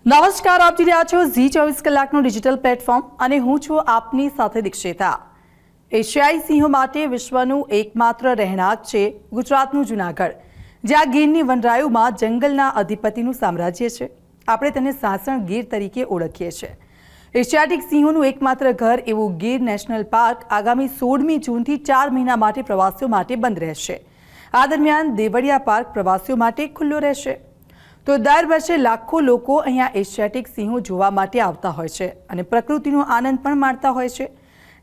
નમસ્કાર, આપ જોઈ રહ્યા છો ઝી 24 કલાકનું ડિજિટલ પ્લેટફોર્મ અને હું છું આપની સાથે દીક્ષિતા। એશિયાઈ સિંહો માટે વિશ્વનું એકમાત્ર રહેણાંક છે ગુજરાતનું જૂનાગઢ, જ્યાં ગીરની વનરાયુમાં જંગલના અધિપતિનું સામ્રાજ્ય છે। આપણે તેને સાસણ ગીર તરીકે ઓળખીએ છીએ। એશિયાટિક સિંહોનું એકમાત્ર ઘર એવું ગીર નેશનલ પાર્ક આગામી 16મી જૂનથી 4 મહિના માટે પ્રવાસીઓ માટે બંધ રહેશે। આ દરમિયાન દેવળિયા પાર્ક પ્રવાસીઓ માટે ખુલ્લો રહેશે। તો દર વર્ષે લાખો લોકો અહીંયા એશિયાટિક સિંહો જોવા માટે આવતા હોય છે અને પ્રકૃતિનો આનંદ પણ માણતા હોય છે।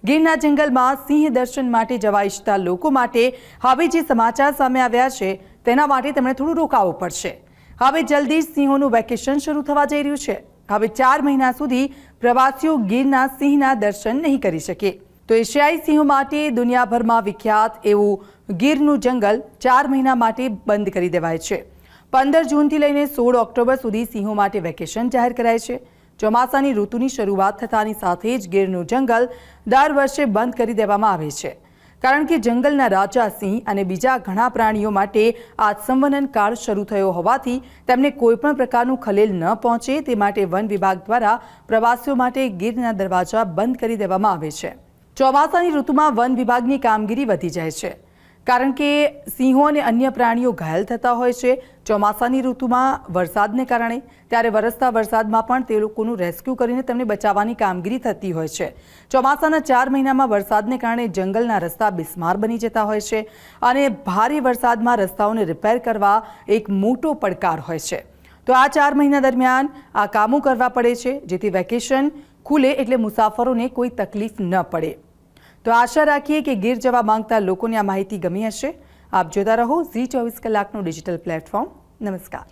ગીરના જંગલમાં સિંહ દર્શન માટે જવા ઈચ્છતા લોકો માટે હવે જે સમાચાર સામે આવ્યા છે તેના માટે તેમણે થોડું રોકાવું પડશે। હવે જલ્દી જ સિંહોનું વેકેશન શરૂ થવા જઈ રહ્યું છે। હવે 4 મહિના સુધી પ્રવાસીઓ ગીરના સિંહના દર્શન નહીં કરી શકે। તો એશિયાઈ સિંહો માટે દુનિયાભરમાં વિખ્યાત એવું ગીરનું જંગલ 4 મહિના માટે બંધ કરી દેવાય છે। 15 જૂનથી લઈને 16 ઓક્ટોબર સુધી સિંહો માટે વેકેશન જાહેર કરાય છે। ચોમાસાની ઋતુની શરૂઆત થતાની સાથે જ ગીરનું જંગલ દર વર્ષે બંધ કરી દેવામાં આવે છે, કારણ કે જંગલના રાજા સિંહ અને બીજા ઘણા પ્રાણીઓ માટે આ સંવનન કાળ શરૂ થયો હોવાથી તેમને કોઈપણ પ્રકારનું ખલેલ ન પહોંચે તે માટે વન વિભાગ દ્વારા પ્રવાસીઓ માટે ગીરના દરવાજા બંધ કરી દેવામાં આવે છે। ચોમાસાની ઋતુમાં વન વિભાગની કામગીરી વધી જાય છે, કારણ કે સિંહો અને અન્ય પ્રાણીઓ ઘાયલ થતા હોય છે ચોમાસાની ઋતુમાં વરસાદને કારણે। ત્યારે વરસતા વરસાદમાં પણ તે લોકોનું રેસ્ક્યુ કરીને તેમને બચાવવાની કામગીરી થતી હોય છે। ચોમાસાના 4 મહિનામાં વરસાદને કારણે જંગલના રસ્તા બિસ્માર બની જતા હોય છે અને ભારે વરસાદમાં રસ્તાઓને રિપેર કરવા એક મોટો પડકાર હોય છે। તો આ 4 મહિના દરમિયાન આ કામો કરવા પડે છે, જેથી વેકેશન ખુલે એટલે મુસાફરોને કોઈ તકલીફ ન પડે। તો આશા રાખીએ કે ગીર જવા માંગતા લોકોને આ માહિતી ગમી હશે। આપ જોતા રહો ઝી 24 કલાકનું ડિજિટલ પ્લેટફોર્મ। નમસ્કાર।